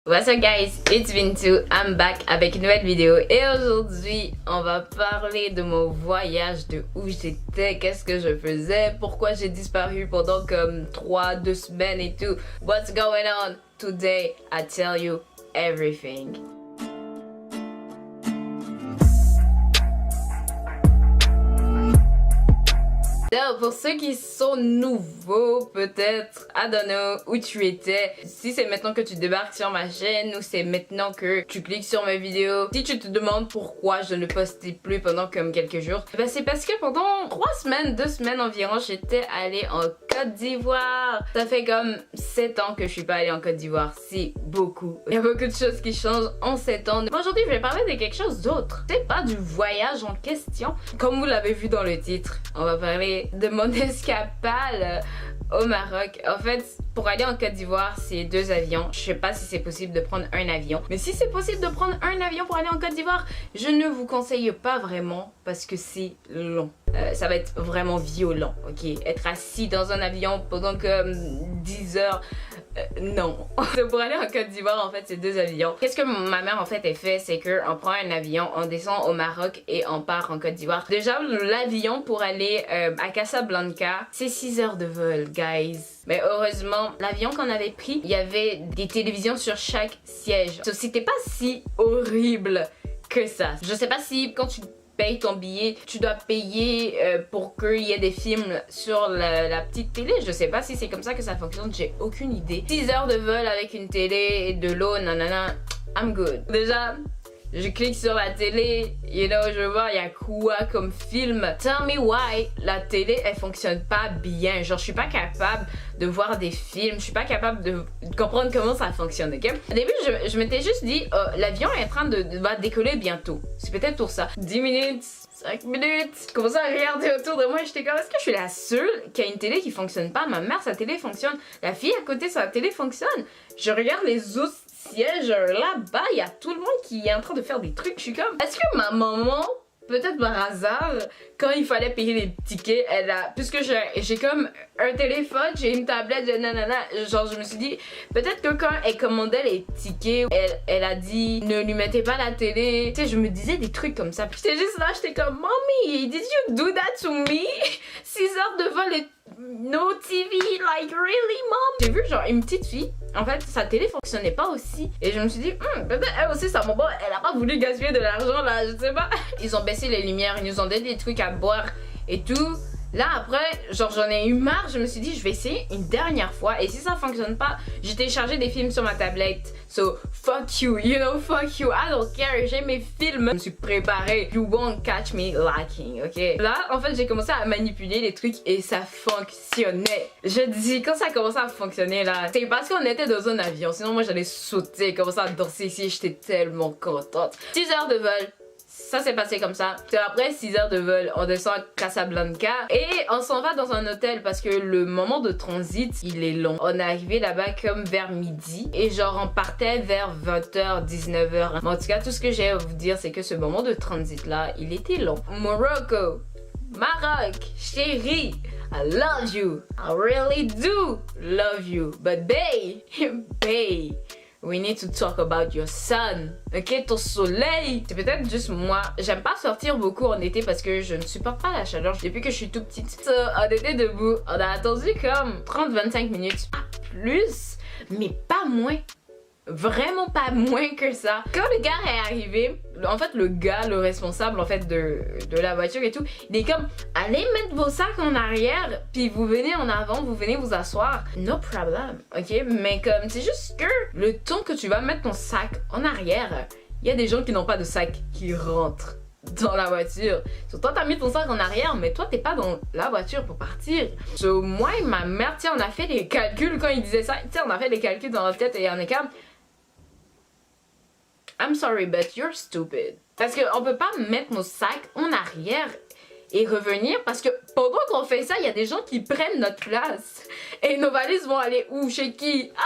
What's up guys, it's Bintou, I'm back avec une nouvelle vidéo et aujourd'hui on va parler de mon voyage, de où j'étais, qu'est-ce que je faisais, pourquoi j'ai disparu pendant comme 2 semaines et tout. What's going on? Today I tell you everything. Donc, pour ceux qui sont nouveaux, peut-être, I don't know où tu étais. Si c'est maintenant que tu débarques sur ma chaîne ou c'est maintenant que tu cliques sur mes vidéos. Si tu te demandes pourquoi je ne postais plus pendant comme quelques jours, ben c'est parce que pendant 3 semaines, 2 semaines environ, j'étais allée en Côte d'Ivoire. Ça fait comme 7 ans que je suis pas allée en Côte d'Ivoire. C'est beaucoup. Il y a beaucoup de choses qui changent en 7 ans. Aujourd'hui, je vais parler de quelque chose d'autre. C'est pas du voyage en question. Comme vous l'avez vu dans le titre, on va parler de mon escapade au Maroc. En fait, pour aller en Côte d'Ivoire, c'est 2 avions. Je sais pas si c'est possible de prendre un avion. Mais si c'est possible de prendre un avion pour aller en Côte d'Ivoire, je ne vous conseille pas vraiment parce que c'est long. Ça va être vraiment violent, ok? Être assis dans un avion pendant comme 10 heures, non. Pour aller en Côte d'Ivoire, en fait, c'est 2 avions. Qu'est-ce que ma mère, en fait, elle fait? C'est qu'on prend un avion, on descend au Maroc et on part en Côte d'Ivoire. Déjà, l'avion pour aller à Casablanca, c'est 6 heures de vol, guys. Mais heureusement, l'avion qu'on avait pris, il y avait des télévisions sur chaque siège. So, c'était pas si horrible que ça. Je sais pas si quand tu payes ton billet, tu dois payer pour qu'il y ait des films sur la petite télé. Je sais pas si c'est comme ça que ça fonctionne, j'ai aucune idée. 6 heures de vol avec une télé et de l'eau, nanana, I'm good. Déjà, je clique sur la télé, you know, je vois il y a quoi comme film. Tell me why la télé elle fonctionne pas bien. Genre je suis pas capable de voir des films, je suis pas capable de comprendre comment ça fonctionne, ok? Au début je m'étais juste dit l'avion est en train va décoller bientôt. C'est peut-être pour ça. 10 minutes, 5 minutes, je commençais à regarder autour de moi et j'étais comme est-ce que je suis la seule qui a une télé qui fonctionne pas? Ma mère sa télé fonctionne, la fille à côté sa télé fonctionne. Je regarde les autres siège là-bas, il y a tout le monde qui est en train de faire des trucs. Je suis comme, est-ce que ma maman, peut-être par hasard, quand il fallait payer les tickets, elle a, puisque j'ai comme un téléphone, j'ai une tablette, nanana, genre je me suis dit, peut-être que quand elle commandait les tickets, elle a dit, ne lui mettez pas la télé. Tu sais, je me disais des trucs comme ça. J'étais juste là, j'étais comme, mommy, did you do that to me? 6 heures de vol et no TV, like really mom? J'ai vu genre une petite fille, en fait sa télé fonctionnait pas aussi et je me suis dit peut-être elle aussi sa maman elle a pas voulu gaspiller de l'argent là, je sais pas. Ils ont baissé les lumières, ils nous ont donné des trucs à boire et tout. Là après, genre j'en ai eu marre, je me suis dit je vais essayer une dernière fois et si ça fonctionne pas, j'ai téléchargé des films sur ma tablette. So fuck you, you know, fuck you, I don't care, j'ai mes films. Je me suis préparée, you won't catch me lacking, ok? Là en fait j'ai commencé à manipuler les trucs et ça fonctionnait. Je dis quand ça a commencé à fonctionner là, c'est parce qu'on était dans un avion, sinon moi j'allais sauter, commencer à danser ici, j'étais tellement contente. 6 heures de vol. Ça s'est passé comme ça. Après 6 heures de vol, on descend à Casablanca et on s'en va dans un hôtel parce que le moment de transit, il est long. On est arrivé là-bas comme vers midi et genre on partait vers 20h, 19h. Mais en tout cas, tout ce que j'ai à vous dire, c'est que ce moment de transit là, il était long. Morocco, Maroc, chérie, I love you. I really do love you. But babe, babe, we need to talk about your sun. Ok, ton soleil. C'est peut-être juste moi. J'aime pas sortir beaucoup en été parce que je ne supporte pas la chaleur depuis que je suis toute petite. So, on était debout. On a attendu comme 30-25 minutes. Pas plus, mais pas moins. Vraiment pas moins que ça. Quand le gars est arrivé, en fait le gars, le responsable en fait de la voiture et tout, il est comme allez mettre vos sacs en arrière puis vous venez en avant, vous venez vous asseoir. No problem, ok? Mais comme c'est juste que le temps que tu vas mettre ton sac en arrière, il y a des gens qui n'ont pas de sac qui rentrent dans la voiture. So, toi t'as mis ton sac en arrière mais toi t'es pas dans la voiture pour partir. So, moi et ma mère, tiens on a fait des calculs quand il disait ça, tiens on a fait des calculs dans notre tête et on est comme I'm sorry, but you're stupid. Parce qu'on peut pas mettre nos sacs en arrière et revenir parce que pendant qu'on fait ça, il y a des gens qui prennent notre place. Et nos valises vont aller où? Chez qui? Ah!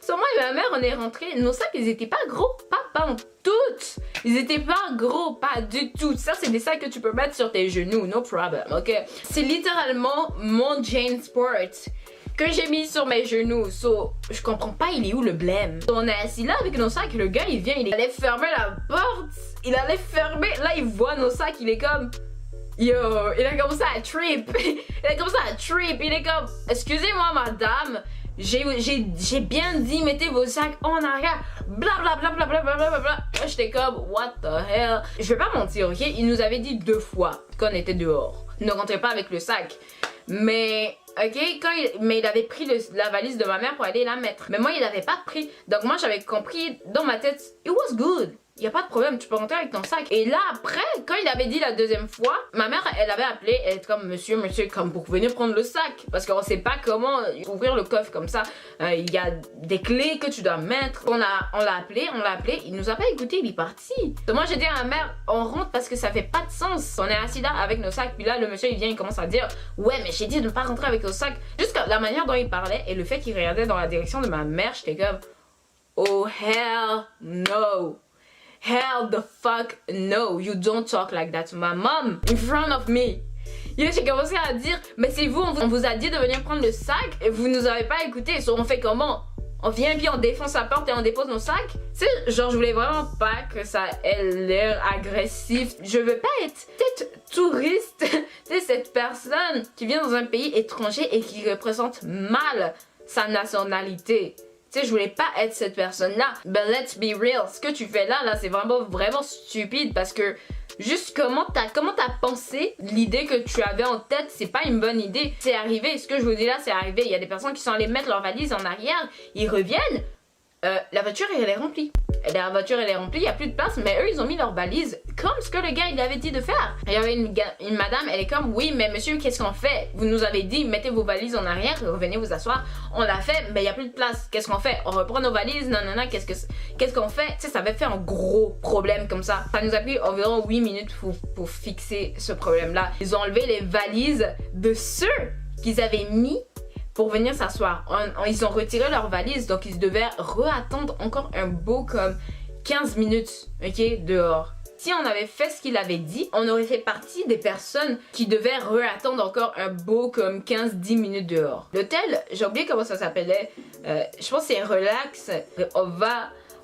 Sur moi et ma mère, on est rentrés. Nos sacs, ils étaient pas gros. Pas en toutes. Ils étaient pas gros. Pas du tout. Ça, c'est des sacs que tu peux mettre sur tes genoux. No problem, ok? C'est littéralement mon Jane Sport que j'ai mis sur mes genoux. So, je comprends pas, il est où le blême? So, on est assis là avec nos sacs, le gars il vient, il allait fermer la porte. Il allait fermer, là il voit nos sacs, il est comme... Yo, il a commencé à trip. Il a commencé à trip. Il est comme, excusez-moi madame, j'ai bien dit mettez vos sacs en arrière. Bla bla bla bla bla bla bla bla. J'étais comme, what the hell? Je vais pas mentir, ok? Il nous avait dit 2 fois qu'on était dehors. Ne rentrez pas avec le sac. Mais, ok, mais il avait pris la valise de ma mère pour aller la mettre. Mais moi, il avait pas pris. Donc moi, j'avais compris dans ma tête, it was good. Y a pas de problème, tu peux rentrer avec ton sac. Et là, après, quand il avait dit la 2e fois, ma mère, elle avait appelé, elle était comme, monsieur, comme pour venir prendre le sac. Parce qu'on sait pas comment ouvrir le coffre comme ça. Il y a des clés que tu dois mettre. On l'a appelé, il nous a pas écouté, il est parti. Donc moi, j'ai dit à ma mère, on rentre parce que ça fait pas de sens. On est assis là avec nos sacs, puis là, le monsieur, il vient, il commence à dire, ouais, mais j'ai dit de ne pas rentrer avec nos sacs. Juste la manière dont il parlait et le fait qu'il regardait dans la direction de ma mère, j'étais comme, oh hell no. Hell the fuck no, you don't talk like that to my mom in front of me. J'ai commencé à dire, mais c'est vous, on vous a dit de venir prendre le sac et vous nous avez pas écouté. So, on fait comment? On vient puis on défonce la porte et on dépose nos sacs? Tu sais, genre je voulais vraiment pas que ça ait l'air agressif. Je veux pas être peut-être touriste. Tu sais, cette personne qui vient dans un pays étranger et qui représente mal sa nationalité. Tu sais, je voulais pas être cette personne-là. But let's be real. Ce que tu fais là, c'est vraiment stupide parce que juste comment t'as pensé l'idée que tu avais en tête, c'est pas une bonne idée. C'est arrivé. Ce que je vous dis là, c'est arrivé. Il y a des personnes qui sont allées mettre leur valise en arrière. Ils reviennent. La voiture, elle est remplie. La voiture, elle est remplie, il n'y a plus de place, mais eux, ils ont mis leur valise comme ce que le gars, il avait dit de faire. Il y avait une madame, elle est comme, oui, mais monsieur, qu'est-ce qu'on fait? Vous nous avez dit, mettez vos valises en arrière, revenez vous asseoir. On l'a fait, mais il n'y a plus de place. Qu'est-ce qu'on fait? On reprend nos valises, nanana, qu'est-ce qu'on fait? Tu sais, ça avait fait un gros problème comme ça. Ça nous a pris environ 8 minutes pour fixer ce problème-là. Ils ont enlevé les valises de ceux qu'ils avaient mis pour venir s'asseoir. Ils ont retiré leur valise, donc ils devaient re-attendre encore un beau comme 15 minutes, ok, dehors. Si on avait fait ce qu'il avait dit, on aurait fait partie des personnes qui devaient re-attendre encore un beau comme 15-10 minutes dehors. L'hôtel, j'ai oublié comment ça s'appelait, je pense que c'est Relax.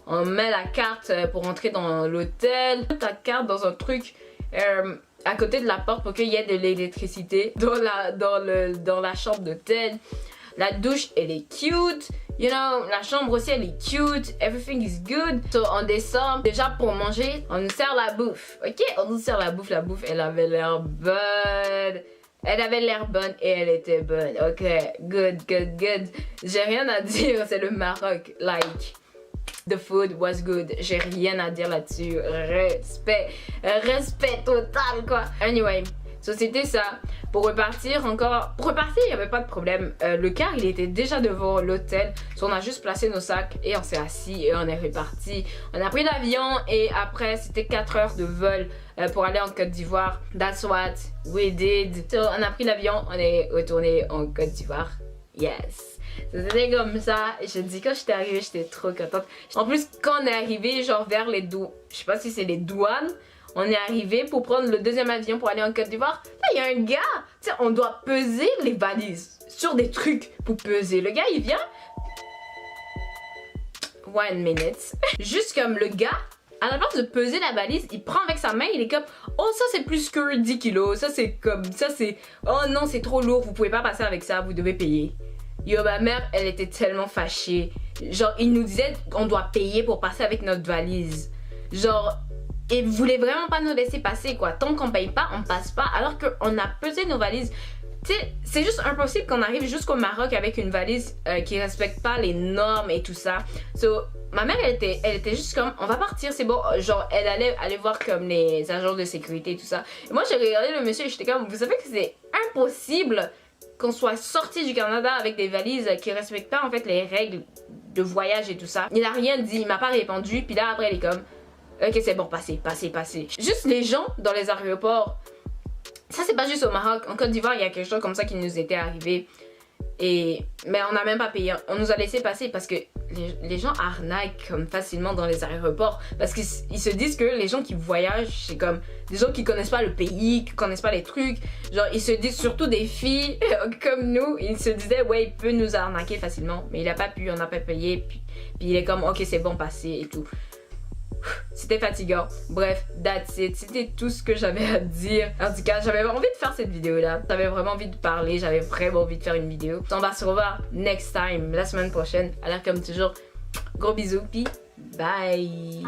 On met la carte pour entrer dans l'hôtel, ta carte dans un truc à côté de la porte pour qu'il y ait de l'électricité dans la chambre d'hôtel. La douche, elle est cute. You know, la chambre aussi, elle est cute. Everything is good. So, on descend. Déjà, pour manger, on nous sert la bouffe. Ok, on nous sert la bouffe. La bouffe, elle avait l'air bonne. Elle avait l'air bonne et elle était bonne. Ok, good. J'ai rien à dire, c'est le Maroc. Like, the food was good. J'ai rien à dire là-dessus. Respect total, quoi. Anyway, so c'était ça. Pour repartir, il n'y avait pas de problème. Le car, il était déjà devant l'hôtel. So, on a juste placé nos sacs et on s'est assis et on est reparti. On a pris l'avion et après, c'était 4 heures de vol pour aller en Côte d'Ivoire. That's what we did. So, on a pris l'avion, on est retourné en Côte d'Ivoire. Yes. C'était comme ça. Et je dis, quand j'étais arrivée, j'étais trop contente. En plus, quand on est arrivé, genre vers les je sais pas si c'est les douanes. On est arrivé pour prendre le 2e avion pour aller en Côte d'Ivoire. Là, il y a un gars, tu sais, on doit peser les valises sur des trucs pour peser. Le gars, il vient. 1 minute. Juste comme le gars, à la place de peser la valise, il prend avec sa main, il est comme, oh, ça c'est plus que 10 kilos. Ça c'est comme, oh non, c'est trop lourd, vous pouvez pas passer avec ça, vous devez payer. Yo, ma mère, elle était tellement fâchée. Genre, il nous disait qu'on doit payer pour passer avec notre valise. Genre, et voulait vraiment pas nous laisser passer, quoi. Tant qu'on paye pas, on passe pas. Alors qu'on a pesé nos valises. Tu sais, c'est juste impossible qu'on arrive jusqu'au Maroc avec une valise qui respecte pas les normes et tout ça. So, ma mère, elle était juste comme, on va partir, c'est bon. Genre, elle allait aller voir comme les agents de sécurité et tout ça. Et moi, j'ai regardé le monsieur et j'étais comme, vous savez que c'est impossible qu'on soit sorti du Canada avec des valises qui respectent pas en fait les règles de voyage et tout ça. Il a rien dit, il m'a pas répondu. Puis là, après, il est comme, ok, c'est bon, passez. Juste les gens dans les aéroports. Ça, c'est pas juste au Maroc. En Côte d'Ivoire, il y a quelque chose comme ça qui nous était arrivé. Mais on n'a même pas payé. On nous a laissé passer parce que les gens arnaquent comme facilement dans les aéroports parce qu'ils se disent que les gens qui voyagent, c'est comme des gens qui connaissent pas le pays, qui connaissent pas les trucs. Genre, ils se disent, surtout des filles comme nous, ils se disaient, ouais, il peut nous arnaquer facilement, mais il a pas pu, on n'a pas payé, puis il est comme, ok, c'est bon, passé et tout. C'était fatigant. Bref, that's it. C'était tout ce que j'avais à dire. En tout cas, j'avais envie de faire cette vidéo-là. J'avais vraiment envie de parler. J'avais vraiment envie de faire une vidéo. On va se revoir next time, la semaine prochaine. Alors, comme toujours, gros bisous, puis bye!